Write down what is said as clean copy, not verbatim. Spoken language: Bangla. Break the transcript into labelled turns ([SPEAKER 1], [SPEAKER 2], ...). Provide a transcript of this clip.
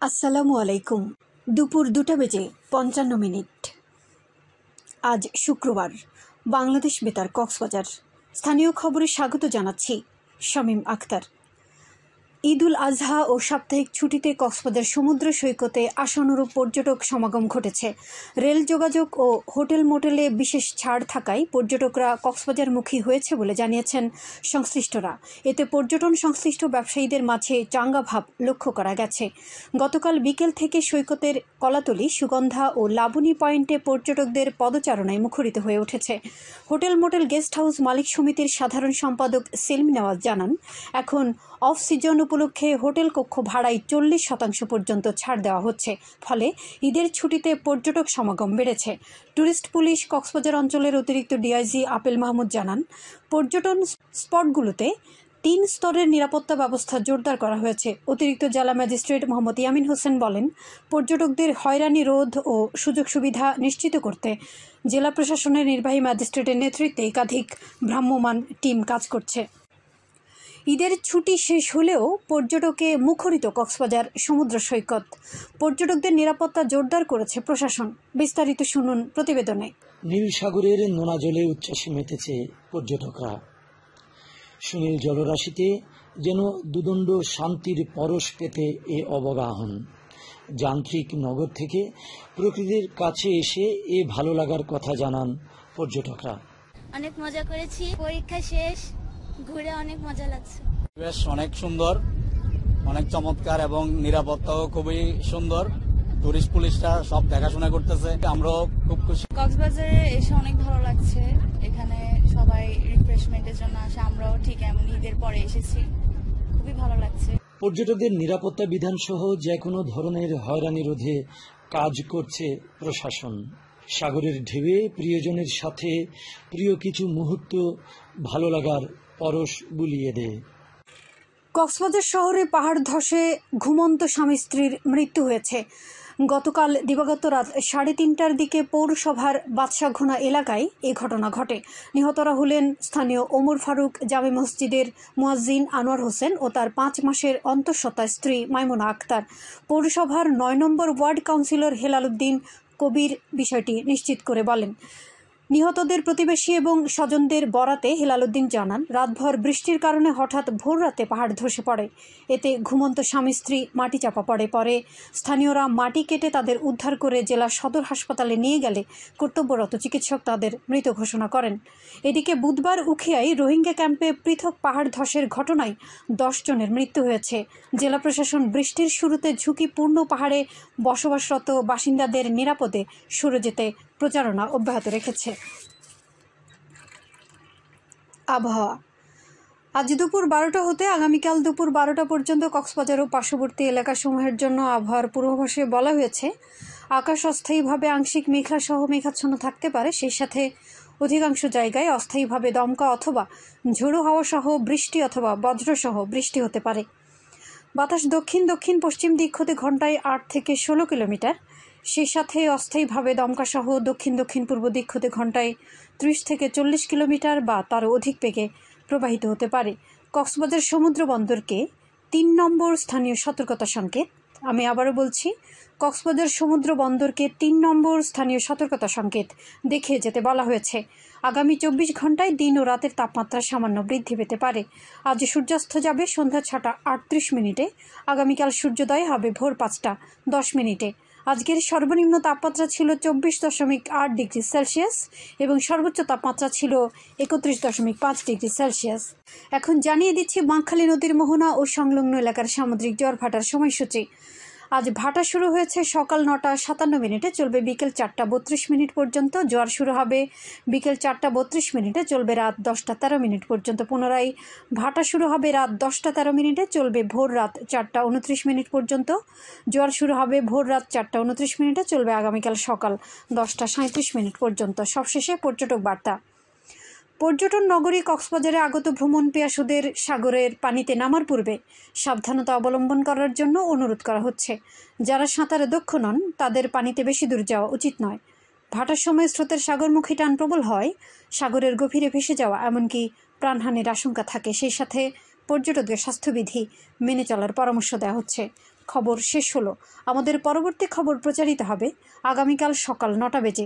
[SPEAKER 1] আসসালামু আলাইকুম। দুপুর 2টা বেজে 55 মিনিট। আজ শুক্রবার। বাংলাদেশ বেতার কক্সবাজার। স্থানীয় খবরে স্বাগত জানাচ্ছি শামীম আক্তার। ঈদুল আজহা ও সাপ্তাহিক ছুটিতে কক্সবাজার সমুদ্র সৈকতে আশানুরূপ পর্যটক সমাগম ঘটেছে। রেল যোগাযোগ ও হোটেল মোটেলে বিশেষ ছাড় থাকায় পর্যটকরা কক্সবাজারমুখী হয়েছে বলে জানিয়েছেন সংশ্লিষ্টরা। এতে পর্যটন সংশ্লিষ্ট ব্যবসায়ীদের মাঝে চাঙ্গা ভাব লক্ষ্য করা গেছে। গতকাল বিকেল থেকে সৈকতের কলাতলি, সুগন্ধা ও লাবণী পয়েন্টে পর্যটকদের পদচারণায় মুখরিত হয়ে উঠেছে। হোটেল মোটেল গেস্ট হাউস মালিক সমিতির সাধারণ সম্পাদক সেলিম নেওয়াজ জানান, এখন অফ সিজন উপলক্ষে হোটেল কক্ষ ভাড়ায় 40% পর্যন্ত ছাড় দেওয়া হচ্ছে। ফলে ঈদের ছুটিতে পর্যটক সমাগম বেড়েছে। ট্যুরিস্ট পুলিশ কক্সবাজার অঞ্চলের অতিরিক্ত ডিআইজি আপেল মাহমুদ জানান, পর্যটন স্পটগুলোতে 3 স্তরের নিরাপত্তা ব্যবস্থা জোরদার করা হয়েছে। অতিরিক্ত জেলা ম্যাজিস্ট্রেট মোহাম্মদ ইয়ামিন হোসেন বলেন, পর্যটকদের হয়রানি রোধ ও সুযোগ সুবিধা নিশ্চিত করতে জেলা প্রশাসনের নির্বাহী ম্যাজিস্ট্রেটের নেতৃত্বে একাধিক ভ্রাম্যমাণ টিম কাজ করছে। ঈদের ছুটি শেষ হলেও পর্যটকে মুখরিত কক্সবাজার সমুদ্র সৈকত। পর্যটকদের নিরাপত্তা জোরদার করেছে প্রশাসন। বিস্তারিত শুনুন প্রতিবেদনে।
[SPEAKER 2] নীল সাগরের নোনা জলে উচ্ছ্বাসে মেতেছে পর্যটকরা। সুনীল জলরাশিতে যেন দুদণ্ড শান্তির পরশ পেতে এ অবগাহন। যান্ত্রিক নগর থেকে প্রকৃতির কাছে এসে এ ভালো লাগার কথা জানান পর্যটকরা।
[SPEAKER 3] অনেক মজা করেছি, পরীক্ষা শেষ, ঘুরে অনেক মজা লাগছে।
[SPEAKER 4] বেশ অনেক সুন্দর, অনেক চমৎকার এবং নিরাপত্তাও খুবই সুন্দর। টুরিস্ট পুলিশরা সব দেখাশোনা করতেছে, আমরাও খুব খুশি।
[SPEAKER 5] কক্সবাজারে এসে অনেক ভালো লাগছে। এখানে সবাই রিফ্রেশমেন্টের জন্য আসে, আমরাও ঠিক এমন ঈদের পরে এসেছি, খুবই ভালো লাগছে।
[SPEAKER 2] পর্যটকদের নিরাপত্তা বিধান সহ যে কোনো ধরনের হয়রানি রোধে কাজ করছে প্রশাসন। সাগরের ঢেউয়ে প্রিয়জনের সাথে প্রিয় কিছু মুহূর্ত ভালো লাগার পরশ বুলিয়ে দেয়।
[SPEAKER 1] কক্সবাজার শহরে পাহাড় ধসে ঘুমন্ত স্বামী স্ত্রীর মৃত্যু হয়েছে। গতকাল দিবাগত রাত 3:30টার দিকে পৌরসভার বাদশাঘোনা এলাকায় এ ঘটনা ঘটে। নিহতরা হলেন স্থানীয় ওমর ফারুক জামে মসজিদের মুয়াজ্জিন আনোয়ার হোসেন ও তার 5 মাসের অন্তঃসত্ত্বা স্ত্রী মাইমুনা আক্তার। পৌরসভার 9 নম্বর ওয়ার্ড কাউন্সিলর হেলাল উদ্দিন কবির বিষয়টি নিশ্চিত করে বলেন। নিহতদের প্রতিবেশী এবং স্বজনদের বরাতে হেলাল উদ্দিন জানান, রাতভর বৃষ্টির কারণে হঠাৎ ভোর রাতে পাহাড় ধসে পড়ে। এতে ঘুমন্ত স্বামী স্ত্রী মাটি চাপা পড়ে। পরে স্থানীয়রা মাটি কেটে তাদের উদ্ধার করে জেলা সদর হাসপাতালে নিয়ে গেলে কর্তব্যরত চিকিৎসক তাদের মৃত ঘোষণা করেন। এদিকে বুধবার উখিয়ায় রোহিঙ্গা ক্যাম্পে পৃথক পাহাড় ধসের ঘটনায় 10 জনের মৃত্যু হয়েছে। জেলা প্রশাসন বৃষ্টির শুরুতে ঝুঁকিপূর্ণ পাহাড়ে বসবাসরত বাসিন্দাদের নিরাপদে সরে যেতে প্রচারণা অব্যাহত রেখেছে। আবহাওয়া। আজ দুপুর 12টা হতে আগামীকাল দুপুর 12টা পর্যন্ত কক্সবাজার ও পার্শ্ববর্তী এলাকাসমূহের জন্য আবহাওয়ার পূর্বাভাসে বলা হয়েছে, আকাশ অস্থায়ীভাবে আংশিক মেঘলা সহ মেঘাচ্ছন্ন থাকতে পারে। সেই সাথে অধিকাংশ জায়গায় অস্থায়ীভাবে দমকা অথবা ঝোড়ো হাওয়া সহ বৃষ্টি অথবা বজ্রসহ বৃষ্টি হতে পারে। বাতাস দক্ষিণ দক্ষিণ পশ্চিম দিক হতে ঘন্টায় 8 থেকে 16 কিলোমিটার। সেই সাথে অস্থায়ীভাবে দমকাসহ দক্ষিণ দক্ষিণ পূর্ব দিক হতে ঘন্টায় 30 থেকে 40 কিলোমিটার বা তারও অধিক বেগে প্রবাহিত হতে পারে। কক্সবাজার সমুদ্র বন্দরকে 3 নম্বর স্থানীয় সতর্কতা সংকেত। আমি আবারও বলছি, কক্সবাজার সমুদ্র বন্দরকে 3 নম্বর স্থানীয় সতর্কতা সংকেত দেখে যেতে বলা হয়েছে। আগামী 24 ঘন্টায় দিন ও রাতের তাপমাত্রা সামান্য বৃদ্ধি পেতে পারে। আজ সূর্যাস্ত যাবে সন্ধ্যা 6টা 38 মিনিটে। আগামীকাল সূর্যোদয় হবে ভোর 5টা 10 মিনিটে। আজকের সর্বনিম্ন তাপমাত্রা ছিল 24.8 ডিগ্রি সেলসিয়াস এবং সর্বোচ্চ তাপমাত্রা ছিল 31.5 ডিগ্রি সেলসিয়াস। এখন জানিয়ে দিচ্ছি বাঁকখালী নদীর মোহনা ও সংলগ্ন এলাকার সামুদ্রিক ঝড় ভাটার সময়সূচি। আজ ভাটা শুরু হয়েছে সকাল 9টা 57 মিনিটে, চলবে বিকেল 4টা 32 মিনিট পর্যন্ত। জোয়ার শুরু হবে বিকেল 4টা 32 মিনিটে, চলবে রাত 10টা 13 মিনিট পর্যন্ত। পুনরায় ভাটা শুরু হবে রাত 10টা 13 মিনিটে, চলবে ভোর রাত 4টা 29 মিনিট পর্যন্ত। জোয়ার শুরু হবে ভোর রাত 4টা 29 মিনিটে, চলবে আগামীকাল সকাল 10টা 37 মিনিট পর্যন্ত। সবশেষে পর্যটক বার্তা। পর্যটন নগরী কক্সবাজারে আগত ভ্রমণ পিয়াসুদের সাগরের পানিতে নামার পূর্বে সাবধানতা অবলম্বন করার জন্য অনুরোধ করা হচ্ছে। যারা সাঁতারে দক্ষ নন তাদের পানিতে বেশি দূর যাওয়া উচিত নয়। ভাটার সময় স্রোতের সাগরমুখী টান প্রবল হয়, সাগরের গভীরে ভেসে যাওয়া এমনকি প্রাণহানির আশঙ্কা থাকে। সেই সাথে পর্যটকদের স্বাস্থ্যবিধি মেনে চলার পরামর্শ দেওয়া হচ্ছে। খবর শেষ হলো। আমাদের পরবর্তী খবর প্রচারিত হবে আগামীকাল সকাল 9টা বেজে